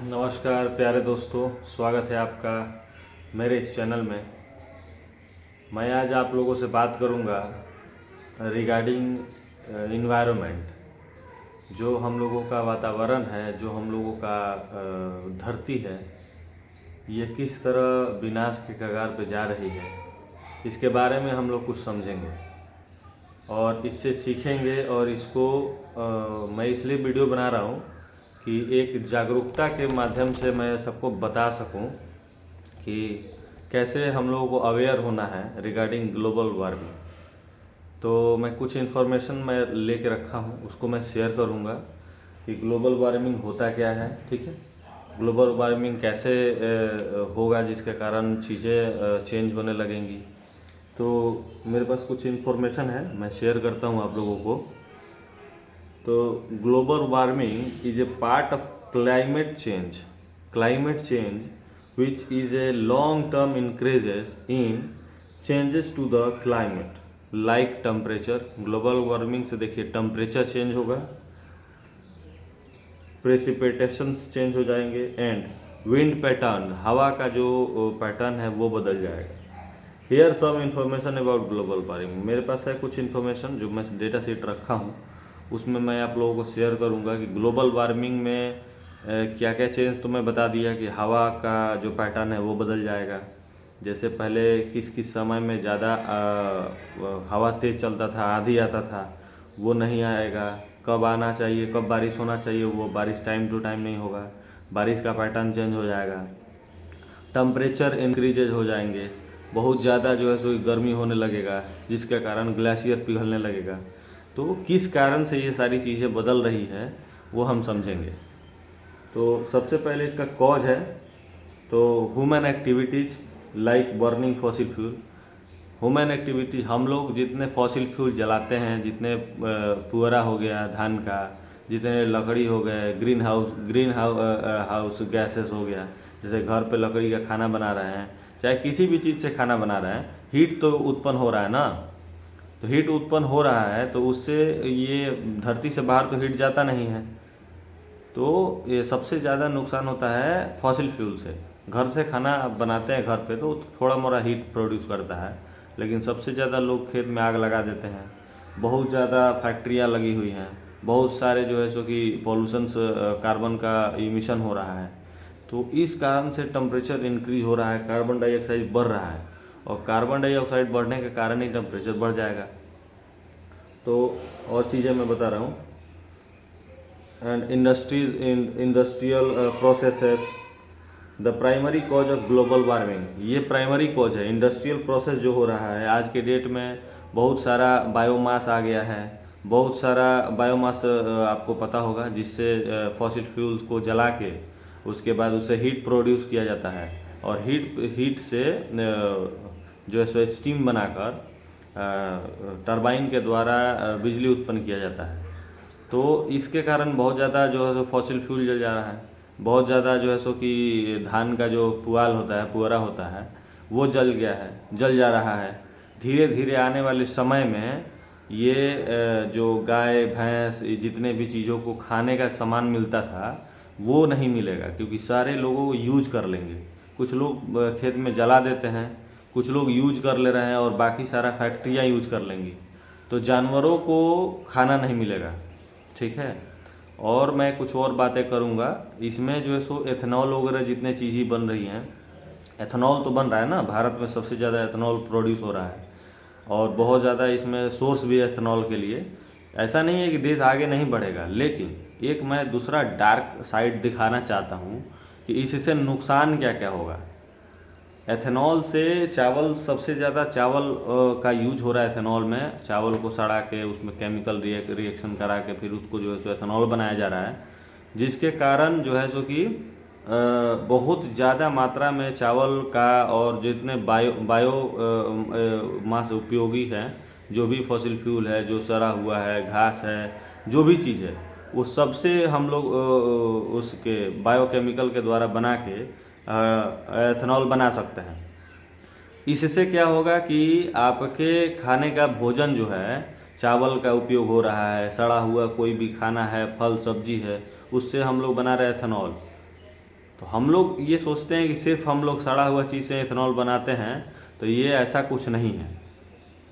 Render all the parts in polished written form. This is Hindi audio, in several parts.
नमस्कार प्यारे दोस्तों, स्वागत है आपका मेरे इस चैनल में। मैं आज आप लोगों से बात करूंगा रिगार्डिंग इन्वायरमेंट। जो हम लोगों का वातावरण है, जो हम लोगों का धरती है, ये किस तरह विनाश के कगार पे जा रही है, इसके बारे में हम लोग कुछ समझेंगे और इससे सीखेंगे। और इसको मैं इसलिए वीडियो बना रहा हूँ कि एक जागरूकता के माध्यम से मैं सबको बता सकूं कि कैसे हम लोगों को अवेयर होना है रिगार्डिंग ग्लोबल वार्मिंग। तो मैं कुछ इन्फॉर्मेशन मैं लेके रखा हूं, उसको मैं शेयर करूंगा कि ग्लोबल वार्मिंग होता क्या है। ठीक है, ग्लोबल वार्मिंग कैसे होगा जिसके कारण चीज़ें चेंज होने लगेंगी। तो मेरे पास कुछ इन्फॉर्मेशन है, मैं शेयर करता हूं आप लोगों को। तो global warming is a part of climate change which is a long term increases in changes to the climate like temperature. Global warming से देखिए टेम्परेचर चेंज होगा, प्रेसिपिटेशंस चेंज हो जाएंगे एंड विंड पैटर्न, हवा का जो पैटर्न है वो बदल जाएगा। Here some information about global warming. मेरे पास है कुछ इन्फॉर्मेशन जो मैं डेटा शीट रखा हूँ, उसमें मैं आप लोगों को शेयर करूंगा कि ग्लोबल वार्मिंग में क्या क्या चेंज। तो मैं बता दिया कि हवा का जो पैटर्न है वो बदल जाएगा। जैसे पहले किस किस समय में ज़्यादा हवा तेज़ चलता था, आंधी आता था, वो नहीं आएगा। कब आना चाहिए, कब बारिश होना चाहिए, वो बारिश टाइम टू टाइम नहीं होगा। बारिश का पैटर्न चेंज हो जाएगा। टेम्परेचर इंक्रीजेज हो जाएंगे, बहुत ज़्यादा जो है सो गर्मी होने लगेगा, जिसके कारण ग्लेशियर पिघलने लगेगा। तो किस कारण से ये सारी चीज़ें बदल रही है वो हम समझेंगे। तो सबसे पहले इसका कॉज है तो human activities like burning fossil fuel. Human activity, हम लोग जितने फॉसिल फ्यूल जलाते हैं, जितने पुअरा हो गया धान का, जितने लकड़ी हो गए, ग्रीन हाउस गैसेस हो गया, जैसे घर पे लकड़ी का खाना बना रहे हैं, चाहे किसी भी चीज़ से खाना बना रहे हैं, हीट तो उत्पन्न हो रहा है ना। तो हीट उत्पन्न हो रहा है तो उससे ये धरती से बाहर तो हीट जाता नहीं है। तो ये सबसे ज़्यादा नुकसान होता है फॉसिल फ्यूल से। घर से खाना बनाते हैं घर पे तो थोड़ा मोड़ा हीट प्रोड्यूस करता है, लेकिन सबसे ज़्यादा लोग खेत में आग लगा देते हैं। बहुत ज़्यादा फैक्ट्रियाँ लगी हुई हैं, बहुत सारे जो है सो कि पॉल्यूशन, कार्बन का इमिशन हो रहा है। तो इस कारण से टेम्परेचर इंक्रीज हो रहा है, कार्बन डाइऑक्साइड बढ़ रहा है, और कार्बन डाइऑक्साइड बढ़ने के कारण ही टेम्परेचर बढ़ जाएगा। तो और चीज़ें मैं बता रहा हूँ। And industrial processes the primary cause of global warming. ये प्राइमरी कॉज है, इंडस्ट्रियल प्रोसेस जो हो रहा है आज के डेट में। बहुत सारा बायोमास आ गया है, बहुत सारा बायोमास आपको पता होगा, जिससे फॉसिल फ्यूल्स को जला के उसके बाद उससे हीट प्रोड्यूस किया जाता है, और हीट से जो है सो स्टीम बनाकर टरबाइन के द्वारा बिजली उत्पन्न किया जाता है। तो इसके कारण बहुत ज़्यादा जो है सो फॉसिल फ्यूल जल जा रहा है। बहुत ज़्यादा जो है सो कि धान का जो पुआल होता है, पुअरा होता है, वो जल जा रहा है। धीरे धीरे आने वाले समय में ये जो गाय भैंस जितने भी चीज़ों को खाने का सामान मिलता था वो नहीं मिलेगा, क्योंकि सारे लोगों को यूज कर लेंगे। कुछ लोग खेत में जला देते हैं, कुछ लोग यूज कर ले रहे हैं, और बाकी सारा फैक्ट्रियाँ यूज कर लेंगी। तो जानवरों को खाना नहीं मिलेगा। ठीक है, और मैं कुछ और बातें करूँगा इसमें। जो है सो एथेनॉल वगैरह जितने चीज़ें बन रही हैं, एथेनॉल तो बन रहा है ना, भारत में सबसे ज़्यादा एथेनॉल प्रोड्यूस हो रहा है, और बहुत ज़्यादा इसमें सोर्स भी है एथेनॉल के लिए। ऐसा नहीं है कि देश आगे नहीं बढ़ेगा, लेकिन एक मैं दूसरा डार्क साइड दिखाना चाहता हूँ कि इससे नुकसान क्या क्या होगा। एथेनॉल से चावल, सबसे ज़्यादा चावल का यूज हो रहा है एथेनॉल में। चावल को सड़ा के उसमें केमिकल रिएक्शन करा के फिर उसको जो है सो एथेनॉल बनाया जा रहा है, जिसके कारण जो है सो कि बहुत ज़्यादा मात्रा में चावल का, और जितने बायो मास उपयोगी हैं, जो भी फॉसिल फ्यूल है, जो सड़ा हुआ है, घास है, जो भी चीज़ है, वो सबसे हम लोग उसके बायोकेमिकल के द्वारा बना के एथेनॉल बना सकते हैं। इससे क्या होगा कि आपके खाने का भोजन जो है, चावल का उपयोग हो रहा है, सड़ा हुआ कोई भी खाना है, फल सब्जी है, उससे हम लोग बना रहे एथेनॉल। तो हम लोग ये सोचते हैं कि सिर्फ हम लोग सड़ा हुआ चीज़ से इथेनॉल बनाते हैं, तो ये ऐसा कुछ नहीं है।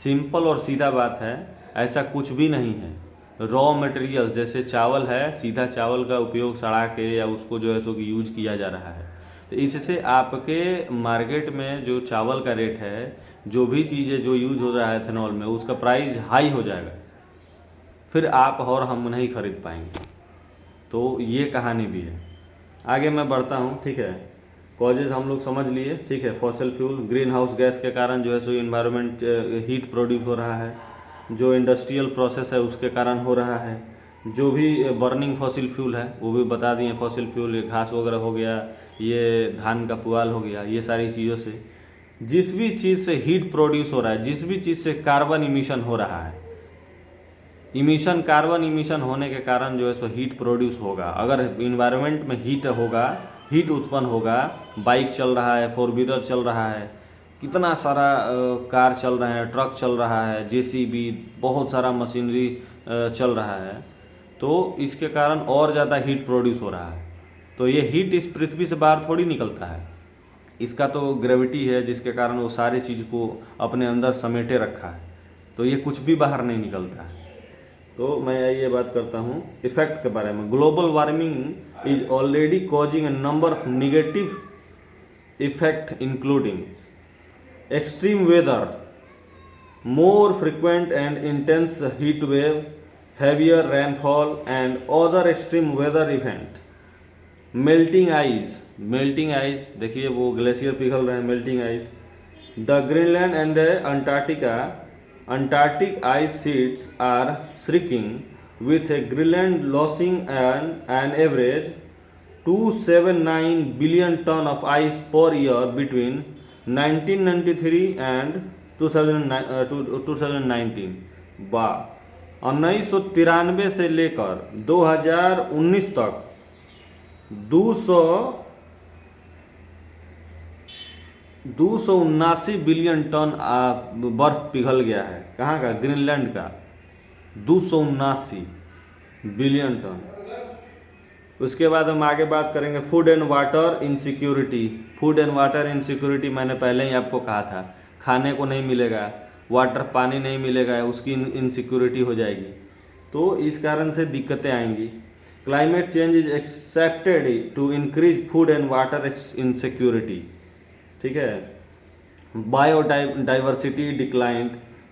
सिंपल और सीधा बात है, ऐसा कुछ भी नहीं है। रॉ मटेरियल जैसे चावल है, सीधा चावल का उपयोग सड़ा के या उसको जो है सो कि यूज किया जा रहा है। तो इससे आपके मार्केट में जो चावल का रेट है, जो भी चीज़ें जो यूज हो रहा है इथेनॉल में, उसका प्राइस हाई हो जाएगा, फिर आप और हम नहीं खरीद पाएंगे। तो ये कहानी भी है। आगे मैं बढ़ता हूँ, ठीक है। कॉजेज हम लोग समझ लिए, ठीक है। Fossil fuel, green house gas के कारण जो है सो इन्वायरमेंट हीट प्रोड्यूस हो रहा है, जो इंडस्ट्रियल प्रोसेस है उसके कारण हो रहा है, जो भी बर्निंग फॉसिल फ्यूल है वो भी बता दिए। फॉसिल फ्यूल, ये घास वगैरह हो गया, ये धान का पुआल हो गया, ये सारी चीज़ों से जिस भी चीज़ से हीट प्रोड्यूस हो रहा है, जिस भी चीज़ से कार्बन इमिशन हो रहा है, कार्बन इमिशन होने के कारण जो है सो हीट प्रोड्यूस होगा। अगर इन्वायरमेंट में हीट होगा, हीट उत्पन्न होगा, बाइक चल रहा है, फोर व्हीलर चल रहा है, कितना सारा कार चल रहा है, ट्रक चल रहा है, जेसीबी, बहुत सारा मशीनरी चल रहा है, तो इसके कारण और ज़्यादा हीट प्रोड्यूस हो रहा है। तो ये हीट इस पृथ्वी से बाहर थोड़ी निकलता है, इसका तो ग्रेविटी है जिसके कारण वो सारी चीज़ को अपने अंदर समेटे रखा है, तो ये कुछ भी बाहर नहीं निकलता है। तो मैं ये बात करता हूँ इफेक्ट के बारे में। Global warming is already causing a number of negative effect including extreme weather, more frequent and intense heat wave, heavier rainfall and other extreme weather event, melting ice, देखिए वो ग्लेशियर पिघल रहे हैं, melting ice, the Greenland and Antarctic ice sheets are shrinking with a Greenland losing an average 279 billion ton of ice per year between 1993 and 2019। 1993 से लेकर 2019 तक 279 बिलियन टन बर्फ पिघल गया है। कहाँ का? ग्रीनलैंड का 279 बिलियन टन। उसके बाद हम आगे बात करेंगे food and water insecurity. Food and water insecurity मैंने पहले ही आपको कहा था, खाने को नहीं मिलेगा, वाटर पानी नहीं मिलेगा, उसकी इनसिक्योरिटी हो जाएगी, तो इस कारण से दिक्कतें आएंगी। Climate change is expected to increase food and water insecurity, ठीक है। Biodiversity decline,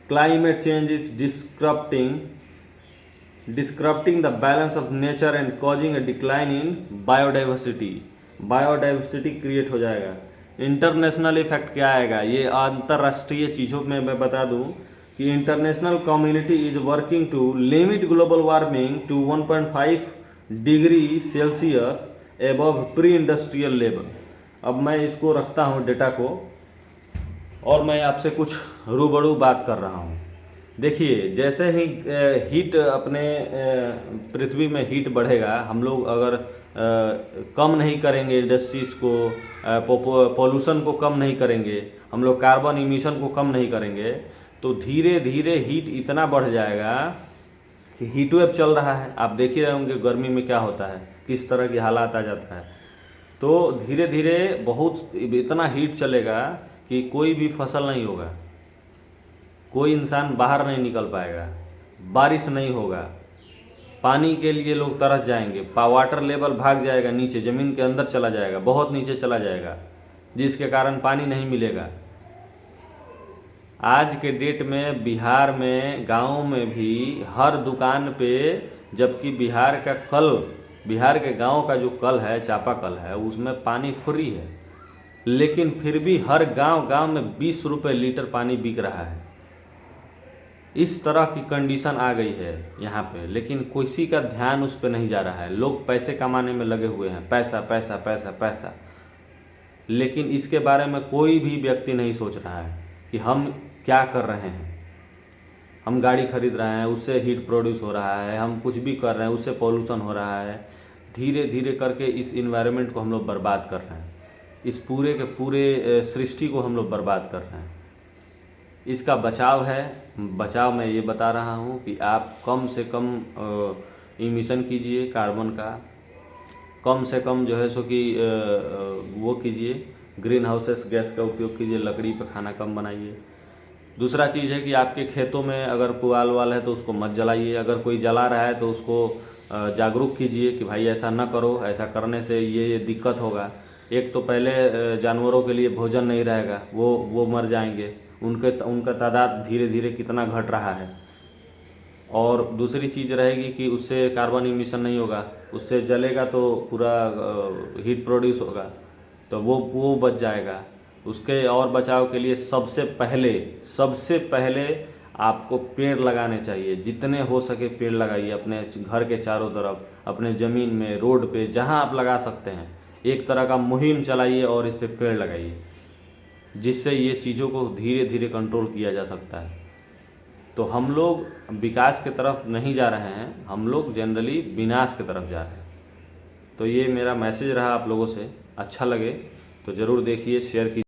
climate change is disrupting the balance of nature and causing a decline in biodiversity create हो जाएगा। इंटरनेशनल इफेक्ट क्या आएगा? ये अंतर्राष्ट्रीय चीज़ों में मैं बता दूं कि international community is working to limit global warming to 1.5 degree Celsius above pre industrial level. अब मैं इसको रखता हूँ डेटा को और मैं आपसे कुछ रूबरू बात कर रहा हूँ। देखिए, जैसे ही हीट अपने पृथ्वी में हीट बढ़ेगा, हम लोग अगर कम नहीं करेंगे इंडस्ट्रीज को, पोल्यूशन को कम नहीं करेंगे, हम लोग कार्बन इमिशन को कम नहीं करेंगे, तो धीरे धीरे हीट इतना बढ़ जाएगा कि हीट वेव चल रहा है। आप देख ही रहे होंगे गर्मी में क्या होता है, किस तरह की हालात आ जाता है। तो धीरे धीरे बहुत इतना हीट चलेगा कि कोई भी फसल नहीं होगा, कोई इंसान बाहर नहीं निकल पाएगा, बारिश नहीं होगा, पानी के लिए लोग तरस जाएंगे, वाटर लेवल भाग जाएगा नीचे, ज़मीन के अंदर चला जाएगा, बहुत नीचे चला जाएगा, जिसके कारण पानी नहीं मिलेगा। आज के डेट में बिहार में गांव में भी हर दुकान पे, जबकि बिहार के गांव का जो कल है, चापाकल है, उसमें पानी फ्री है, लेकिन फिर भी हर गांव में 20 रुपये लीटर पानी बिक रहा है। इस तरह की कंडीशन आ गई है यहाँ पे, लेकिन किसी का ध्यान उस पर नहीं जा रहा है। लोग पैसे कमाने में लगे हुए हैं, पैसा पैसा पैसा पैसा, लेकिन इसके बारे में कोई भी व्यक्ति नहीं सोच रहा है कि हम क्या कर रहे हैं। हम गाड़ी खरीद रहे हैं, उससे हीट प्रोड्यूस हो रहा है, हम कुछ भी कर रहे हैं, उससे पॉल्यूशन हो रहा है। धीरे धीरे करके इस इन्वायरमेंट को हम लोग बर्बाद कर रहे हैं, इस पूरे के पूरे सृष्टि को हम लोग बर्बाद कर रहे हैं। इसका बचाव है, बचाव मैं ये बता रहा हूँ कि आप कम से कम इमिशन कीजिए कार्बन का, कम से कम जो है सो कि वो कीजिए, ग्रीन हाउसेस गैस का उपयोग कीजिए, लकड़ी पे खाना कम बनाइए। दूसरा चीज़ है कि आपके खेतों में अगर पुआल वाल है तो उसको मत जलाइए, अगर कोई जला रहा है तो उसको जागरूक कीजिए कि भाई ऐसा ना करो, ऐसा करने से ये दिक्कत होगा। एक तो पहले जानवरों के लिए भोजन नहीं रहेगा, वो मर जाएंगे, उनका तादाद धीरे धीरे कितना घट रहा है। और दूसरी चीज़ रहेगी कि उससे कार्बन इमिशन नहीं होगा, उससे जलेगा तो पूरा हीट प्रोड्यूस होगा, तो वो बच जाएगा। उसके और बचाव के लिए सबसे पहले आपको पेड़ लगाने चाहिए, जितने हो सके पेड़ लगाइए अपने घर के चारों तरफ, अपने ज़मीन में, रोड पे, जहाँ आप लगा सकते हैं। एक तरह का मुहिम चलाइए और इस पे पेड़ लगाइए, जिससे ये चीज़ों को धीरे धीरे कंट्रोल किया जा सकता है। तो हम लोग विकास की तरफ नहीं जा रहे हैं, हम लोग जनरली विनाश की तरफ जा रहे हैं। तो ये मेरा मैसेज रहा आप लोगों से, अच्छा लगे तो ज़रूर देखिए, शेयर कीजिए।